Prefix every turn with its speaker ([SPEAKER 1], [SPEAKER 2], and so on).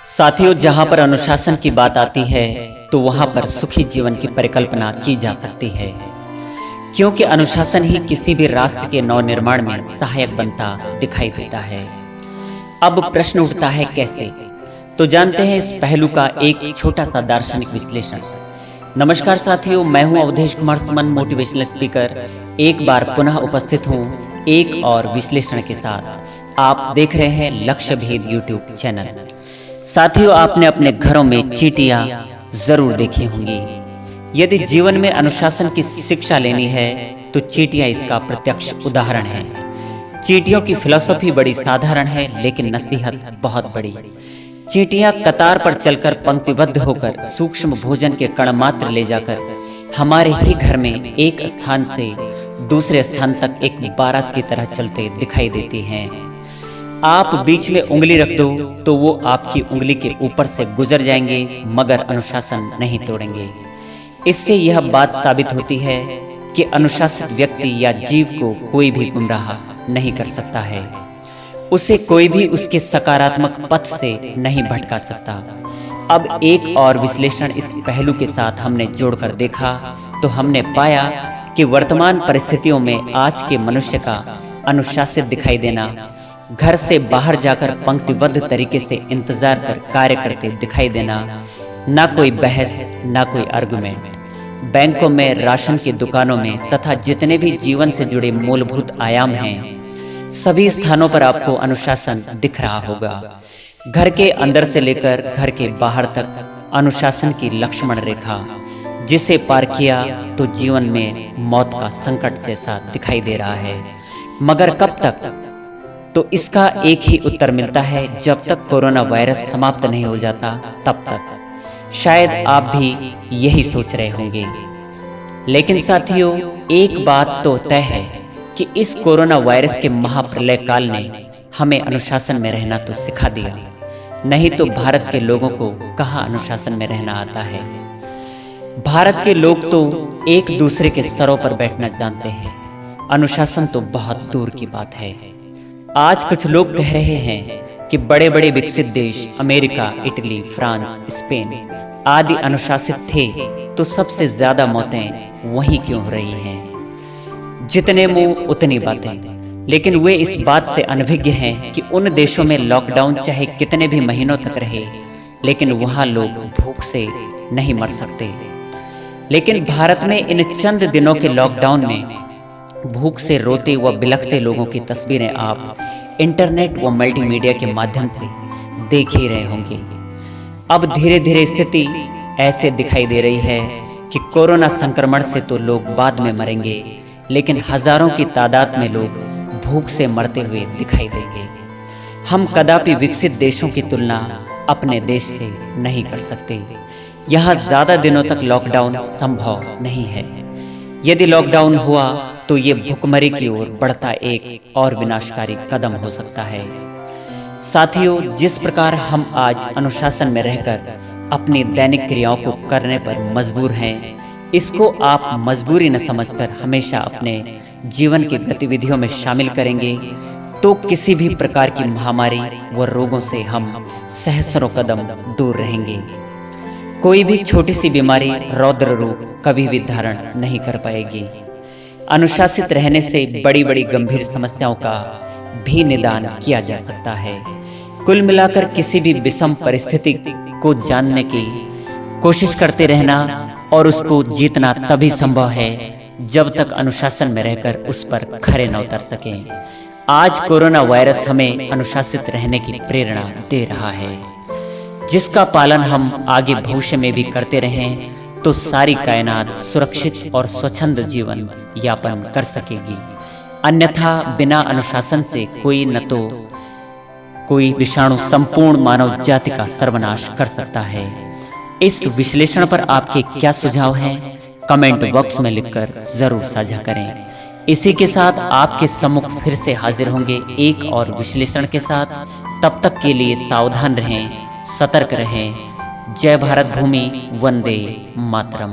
[SPEAKER 1] साथियों, जहां पर अनुशासन की बात आती है तो वहां पर सुखी जीवन की परिकल्पना की जा सकती है, क्योंकि अनुशासन ही किसी भी राष्ट्र के नवनिर्माण में सहायक बनता दिखाई देता है। अब प्रश्न उठता है कैसे? तो जानते हैं इस पहलू का एक छोटा सा दार्शनिक विश्लेषण। नमस्कार साथियों, मैं हूं अवधेश कुमार सुमन, मोटिवेशनल स्पीकर। एक बार पुनः उपस्थित हूं एक और विश्लेषण के साथ। आप देख रहे हैं लक्ष्य भेद यूट्यूब चैनल। साथियों, आपने अपने घरों में चींटियां जरूर देखी होंगी। यदि जीवन में अनुशासन की शिक्षा लेनी है तो चींटियां इसका प्रत्यक्ष उदाहरण है। चींटियों की फिलॉसफी बड़ी साधारण है, लेकिन नसीहत बहुत बड़ी। चींटियां कतार पर चलकर पंक्तिबद्ध होकर सूक्ष्म भोजन के कण मात्र ले जाकर हमारे ही घर में एक स्थान से दूसरे स्थान तक एक बारात की तरह चलते दिखाई देती हैं। आप बीच में उंगली रख दो तो वो आपकी उंगली के ऊपर से गुजर जाएंगे, मगर अनुशासन नहीं तोड़ेंगे। इससे यह बात साबित होती है कि अनुशासित व्यक्ति या जीव को कोई भी गुमराह नहीं कर सकता है। उसे कोई भी उसके सकारात्मक पथ से नहीं भटका सकता। अब एक और विश्लेषण इस पहलू के साथ हमने जोड़कर देखा तो हमने पाया कि वर्तमान परिस्थितियों में आज के मनुष्य का अनुशासित दिखाई देना, घर से बाहर जाकर पंक्तिबद्ध तरीके से इंतजार कर कार्य करते दिखाई देना, ना कोई बहस ना कोई आर्गुमेंट, बैंकों में, राशन की दुकानों में तथा जितने भी जीवन से जुड़े मूलभूत आयाम हैं, सभी स्थानों पर आपको अनुशासन दिख रहा होगा। घर के अंदर से लेकर घर के बाहर तक अनुशासन की लक्ष्मण रेखा, जिसे पार किया तो जीवन में मौत का संकट जैसा दिखाई दे रहा है। मगर कब तक? तो इसका एक ही उत्तर मिलता है, जब तक कोरोना वायरस समाप्त नहीं हो जाता तब तक। शायद आप भी यही सोच रहे होंगे। लेकिन साथियों, एक बात तो तय है कि इस कोरोना वायरस के महाप्रलय काल ने हमें अनुशासन में रहना तो सिखा दिया, नहीं तो भारत के लोगों को कहाँ अनुशासन में रहना आता है। भारत के लोग तो एक दूसरे के सरों पर बैठना जानते हैं, अनुशासन तो बहुत दूर की बात है। आज कुछ लोग कह रहे हैं कि बड़े बड़े विकसित देश अमेरिका, इटली, फ्रांस, स्पेन आदि अनुशासित थे तो सबसे ज्यादा मौतें वहीं क्यों हो रही हैं? जितने मुंह उतनी बातें। लेकिन वे इस बात से अनभिज्ञ हैं कि उन देशों में लॉकडाउन चाहे कितने भी महीनों तक रहे, लेकिन वहां लोग भूख से नहीं मर सकते। लेकिन भारत में इन चंद दिनों के लॉकडाउन में भूख से रोते व बिलखते लोगों की तस्वीरें आप इंटरनेट व मल्टीमीडिया के माध्यम से देख ही रहे होंगे। अब धीरे धीरे स्थिति ऐसे दिखाई दे रही है कि कोरोना संक्रमण से तो लोग बाद में मरेंगे, लेकिन हजारों की तादाद में लोग भूख से मरते हुए दिखाई देंगे। हम कदापि विकसित देशों की तुलना अपने देश से नहीं कर सकते। यहाँ ज्यादा दिनों तक लॉकडाउन संभव नहीं है। यदि लॉकडाउन हुआ तो ये भुखमरी की ओर बढ़ता एक और विनाशकारी कदम हो सकता है। साथियों, जिस प्रकार हम आज अनुशासन में रहकर अपनी दैनिक क्रियाओं को करने पर मजबूर हैं, इसको आप मजबूरी न समझकर हमेशा अपने जीवन की गतिविधियों में शामिल करेंगे तो किसी भी प्रकार की महामारी व रोगों से हम सहस्रों कदम दूर रहेंगे। कोई भी छोटी सी बीमारी, रौद्र रूप कभी भी धारण नहीं कर पाएगी। अनुशासित रहने से बड़ी बड़ी गंभीर समस्याओं का भी निदान किया जा सकता है। कुल मिलाकर किसी भी विषम परिस्थिति को जानने की कोशिश करते रहना और उसको जीतना तभी संभव है जब तक अनुशासन में रहकर उस पर खरे न उतर सकें। आज कोरोना वायरस हमें अनुशासित रहने की प्रेरणा दे रहा है, जिसका पालन हम आगे भविष्य में भी करते रहें तो सारी कायनात सुरक्षित और स्वच्छंद जीवन यापन कर सकेगी। अन्यथा बिना अनुशासन से कोई विषाणु संपूर्ण मानव जाति का सर्वनाश कर सकता है। इस विश्लेषण पर आपके क्या सुझाव हैं? कमेंट बॉक्स में लिखकर जरूर साझा करें। इसी के साथ आपके सम्मुख फिर से हाजिर होंगे एक और विश्लेषण के साथ। तब तक के लिए सावधान रहें, सतर्क रहें। जय भारत भूमि, वंदे मातरम।